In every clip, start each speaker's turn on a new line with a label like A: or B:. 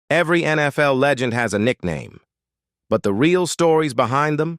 A: Every NFL legend has a nickname, but the real stories behind them?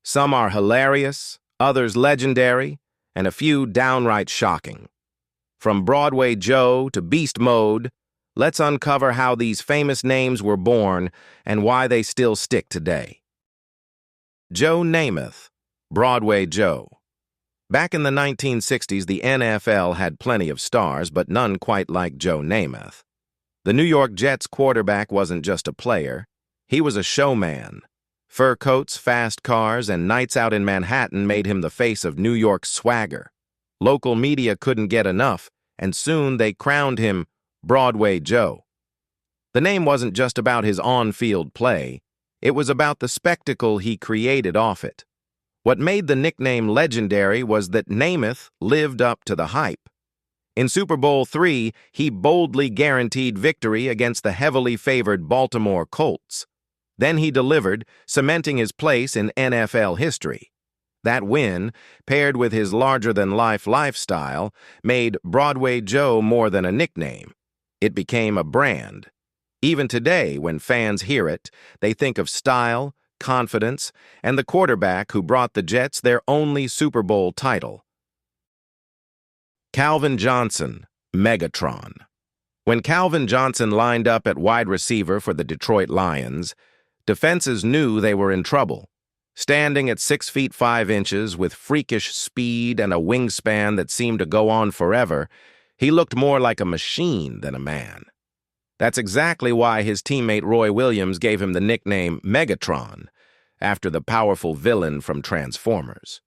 A: Some are hilarious, others legendary, and a few downright shocking. From Broadway Joe to Beast Mode, let's uncover how these famous names were born and why they still stick today. Joe Namath, Broadway Joe. Back in the 1960s, the NFL had plenty of stars, but none quite like Joe Namath. The New York Jets quarterback wasn't just a player, he was a showman. Fur coats, fast cars, and nights out in Manhattan made him the face of New York's swagger. Local media couldn't get enough, and soon they crowned him Broadway Joe. The name wasn't just about his on-field play, it was about the spectacle he created off it. What made the nickname legendary was that Namath lived up to the hype. In Super Bowl III, he boldly guaranteed victory against the heavily favored Baltimore Colts. Then he delivered, cementing his place in NFL history. That win, paired with his larger-than-life lifestyle, made Broadway Joe more than a nickname. It became a brand. Even today, when fans hear it, they think of style, confidence, and the quarterback who brought the Jets their only Super Bowl title. Calvin Johnson, Megatron. When Calvin Johnson lined up at wide receiver for the Detroit Lions, defenses knew they were in trouble. Standing at 6 feet 5 inches with freakish speed and a wingspan that seemed to go on forever, he looked more like a machine than a man. That's exactly why his teammate Roy Williams gave him the nickname Megatron, after the powerful villain from Transformers.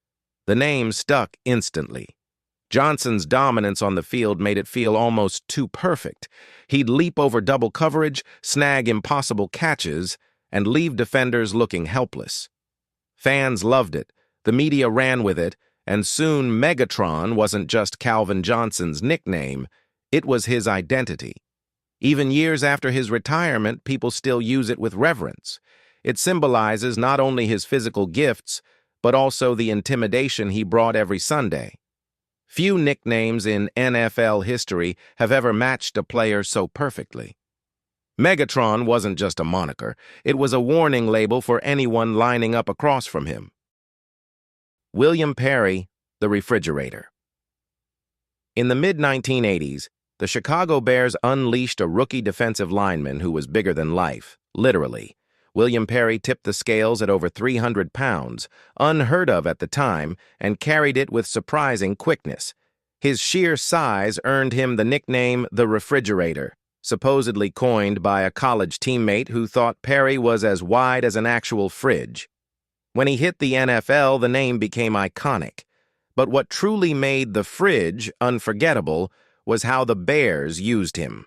A: The name stuck instantly. Johnson's dominance on the field made it feel almost too perfect. He'd leap over double coverage, snag impossible catches, and leave defenders looking helpless. Fans loved it, the media ran with it, and soon Megatron wasn't just Calvin Johnson's nickname, it was his identity. Even years after his retirement, people still use it with reverence. It symbolizes not only his physical gifts, but also the intimidation he brought every Sunday. Few nicknames in NFL history have ever matched a player so perfectly. Megatron wasn't just a moniker, it was a warning label for anyone lining up across from him. William Perry, the refrigerator. In the mid-1980s, the Chicago Bears unleashed a rookie defensive lineman who was bigger than life, literally. William Perry tipped the scales at over 300 pounds, unheard of at the time, and carried it with surprising quickness. His sheer size earned him the nickname the refrigerator, supposedly coined by a college teammate who thought Perry was as wide as an actual fridge. When he hit the NFL, the name became iconic. But what truly made the fridge unforgettable was how the Bears used him.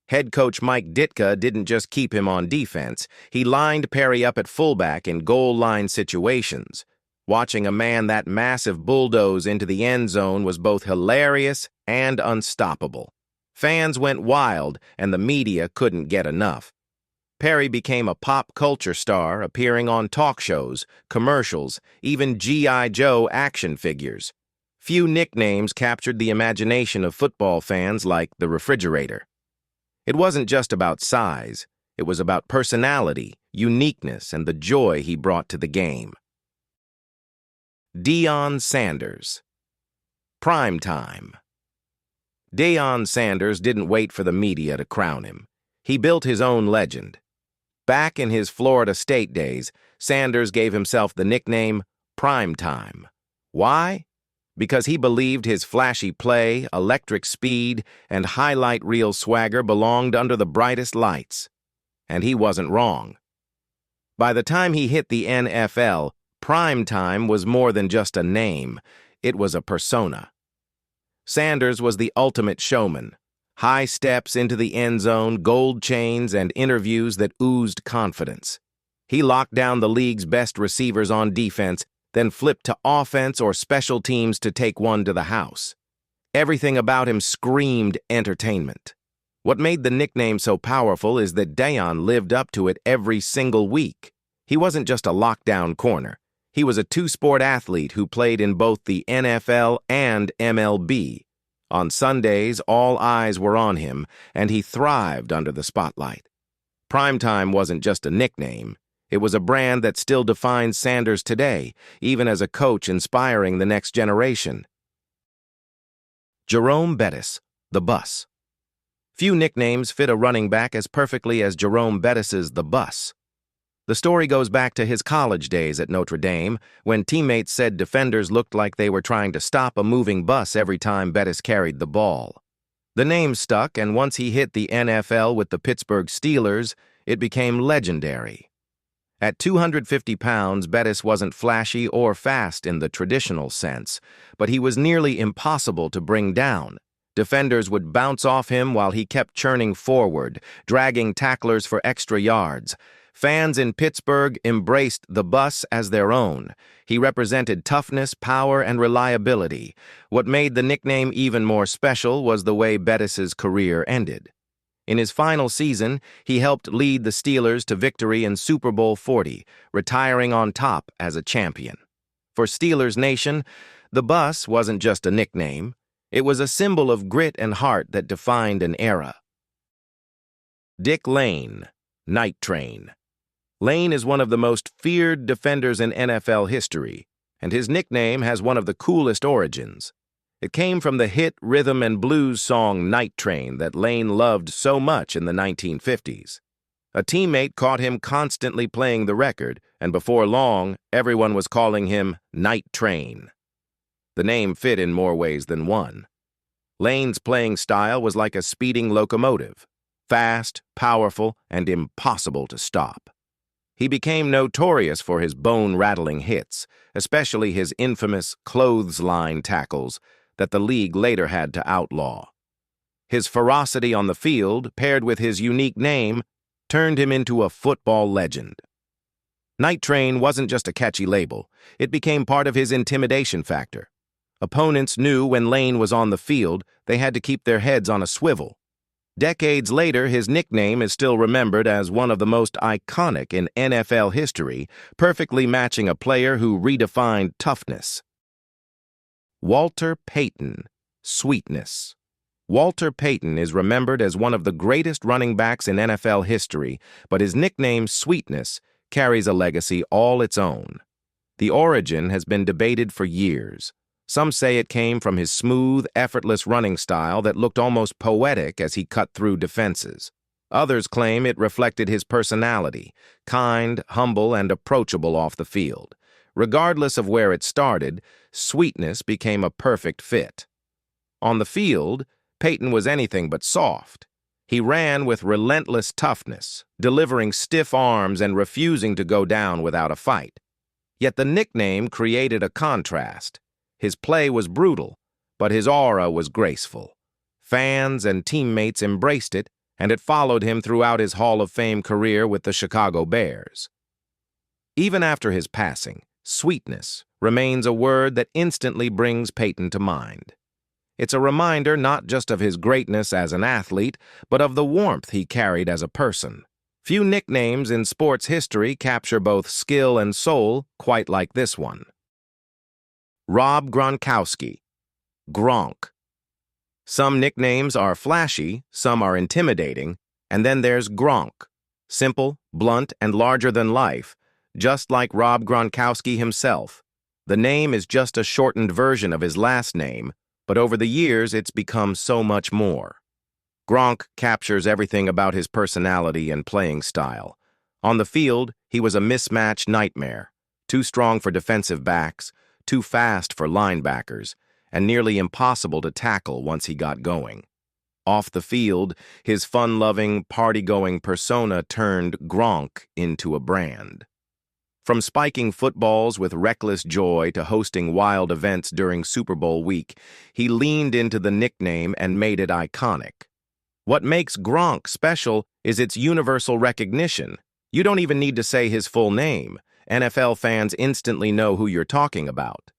A: Head coach Mike Ditka didn't just keep him on defense, he lined Perry up at fullback in goal line situations. Watching a man that massive bulldoze into the end zone was both hilarious and unstoppable. Fans went wild, and the media couldn't get enough. Perry became a pop culture star, appearing on talk shows, commercials, even G.I. Joe action figures. Few nicknames captured the imagination of football fans like the refrigerator. It wasn't just about size, it was about personality, uniqueness, and the joy he brought to the game. Deion Sanders. Prime time. Deion Sanders didn't wait for the media to crown him. He built his own legend. Back in his Florida State days, Sanders gave himself the nickname Prime Time. Why? Because he believed his flashy play, electric speed, and highlight reel swagger belonged under the brightest lights. And he wasn't wrong. By the time he hit the NFL, Prime Time was more than just a name, it was a persona. Sanders was the ultimate showman. High steps into the end zone, gold chains, and interviews that oozed confidence. He locked down the league's best receivers on defense, then flipped to offense or special teams to take one to the house. Everything about him screamed entertainment. What made the nickname so powerful is that Deion lived up to it every single week. He wasn't just a lockdown corner. He was a two-sport athlete who played in both the NFL and MLB. On Sundays, all eyes were on him, and he thrived under the spotlight. Primetime wasn't just a nickname. It was a brand that still defines Sanders today, even as a coach inspiring the next generation. Jerome Bettis, the Bus. Few nicknames fit a running back as perfectly as Jerome Bettis's The Bus. The story goes back to his college days at Notre Dame, when teammates said defenders looked like they were trying to stop a moving bus every time Bettis carried the ball. The name stuck, and once he hit the NFL with the Pittsburgh Steelers, it became legendary. At 250 pounds, Bettis wasn't flashy or fast in the traditional sense, but he was nearly impossible to bring down. Defenders would bounce off him while he kept churning forward, dragging tacklers for extra yards. Fans in Pittsburgh embraced the Bus as their own. He represented toughness, power, and reliability. What made the nickname even more special was the way Bettis's career ended. In his final season, he helped lead the Steelers to victory in Super Bowl 40, retiring on top as a champion. For Steelers Nation, the Bus wasn't just a nickname. It was a symbol of grit and heart that defined an era. Dick Lane, Night Train. Lane is one of the most feared defenders in NFL history, and his nickname has one of the coolest origins. It came from the hit rhythm and blues song Night Train that Lane loved so much in the 1950s. A teammate caught him constantly playing the record, and before long, everyone was calling him Night Train. The name fit in more ways than one. Lane's playing style was like a speeding locomotive, fast, powerful, and impossible to stop. He became notorious for his bone-rattling hits, especially his infamous clothesline tackles that the league later had to outlaw. His ferocity on the field, paired with his unique name, turned him into a football legend. Night Train wasn't just a catchy label. It became part of his intimidation factor. Opponents knew when Lane was on the field, they had to keep their heads on a swivel. Decades later, his nickname is still remembered as one of the most iconic in NFL history, perfectly matching a player who redefined toughness. Walter Payton, Sweetness. Walter Payton is remembered as one of the greatest running backs in NFL history, but his nickname Sweetness carries a legacy all its own. The origin has been debated for years. Some say it came from his smooth, effortless running style that looked almost poetic as he cut through defenses. Others claim it reflected his personality, kind, humble, and approachable off the field. Regardless of where it started, Sweetness became a perfect fit. On the field, Payton was anything but soft. He ran with relentless toughness, delivering stiff arms and refusing to go down without a fight. Yet the nickname created a contrast. His play was brutal, but his aura was graceful. Fans and teammates embraced it, and it followed him throughout his Hall of Fame career with the Chicago Bears. Even after his passing, sweetness remains a word that instantly brings Payton to mind. It's a reminder not just of his greatness as an athlete, but of the warmth he carried as a person. Few nicknames in sports history capture both skill and soul quite like this one. Rob Gronkowski, Gronk. Some nicknames are flashy, some are intimidating, and then there's Gronk. Simple, blunt, and larger than life, just like Rob Gronkowski himself. The name is just a shortened version of his last name, but over the years it's become so much more. Gronk captures everything about his personality and playing style. On the field, he was a mismatch nightmare, too strong for defensive backs, too fast for linebackers, and nearly impossible to tackle once he got going. Off the field, his fun-loving, party-going persona turned Gronk into a brand. From spiking footballs with reckless joy to hosting wild events during Super Bowl week, he leaned into the nickname and made it iconic. What makes Gronk special is its universal recognition. You don't even need to say his full name. NFL fans instantly know who you're talking about.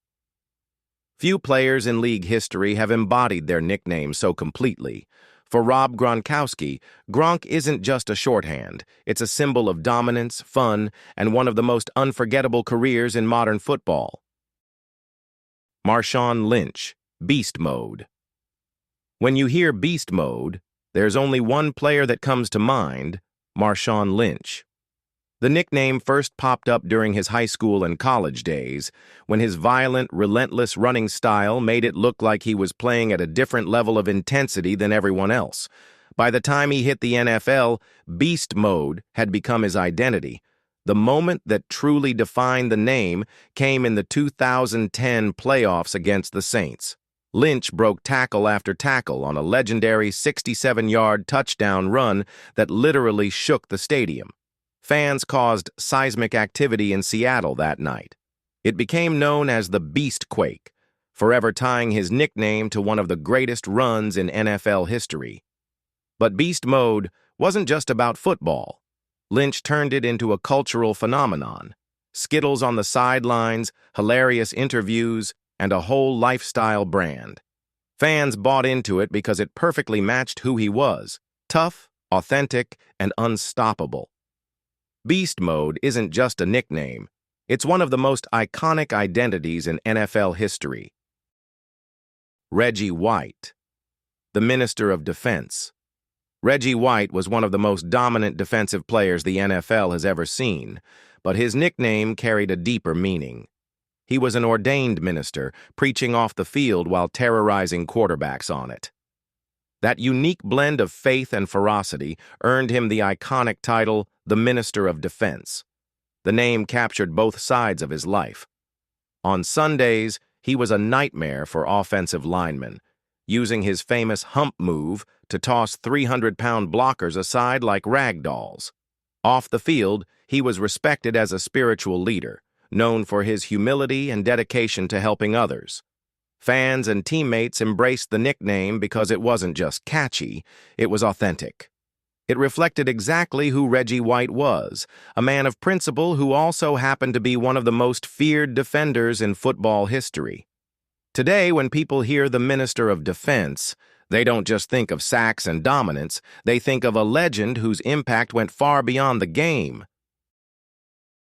A: Few players in league history have embodied their nickname so completely. For Rob Gronkowski, Gronk isn't just a shorthand. It's a symbol of dominance, fun, and one of the most unforgettable careers in modern football. Marshawn Lynch, Beast Mode. When you hear Beast Mode, there's only one player that comes to mind, Marshawn Lynch. The nickname first popped up during his high school and college days, when his violent, relentless running style made it look like he was playing at a different level of intensity than everyone else. By the time he hit the NFL, beast mode had become his identity. The moment that truly defined the name came in the 2010 playoffs against the Saints. Lynch broke tackle after tackle on a legendary 67-yard touchdown run that literally shook the stadium. Fans caused seismic activity in Seattle that night. It became known as the Beast Quake, forever tying his nickname to one of the greatest runs in NFL history. But beast mode wasn't just about football. Lynch turned it into a cultural phenomenon. Skittles on the sidelines, hilarious interviews, and a whole lifestyle brand. Fans bought into it because it perfectly matched who he was: tough, authentic, and unstoppable. Beast mode isn't just a nickname. It's one of the most iconic identities in NFL history. Reggie White, the Minister of Defense. Reggie White was one of the most dominant defensive players the NFL has ever seen, but his nickname carried a deeper meaning. He was an ordained minister, preaching off the field while terrorizing quarterbacks on it. That unique blend of faith and ferocity earned him the iconic title, the Minister of Defense. The name captured both sides of his life. On Sundays, he was a nightmare for offensive linemen, using his famous hump move to toss 300-pound blockers aside like rag dolls. Off the field, he was respected as a spiritual leader, known for his humility and dedication to helping others. Fans and teammates embraced the nickname because it wasn't just catchy, it was authentic. It reflected exactly who Reggie White was, a man of principle who also happened to be one of the most feared defenders in football history. Today, when people hear the Minister of Defense, they don't just think of sacks and dominance, they think of a legend whose impact went far beyond the game.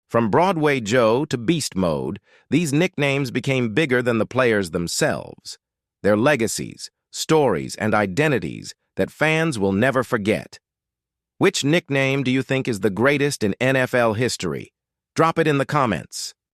A: From Broadway Joe to Beast Mode, these nicknames became bigger than the players themselves. They're legacies, stories, and identities that fans will never forget. Which nickname do you think is the greatest in NFL history? Drop it in the comments.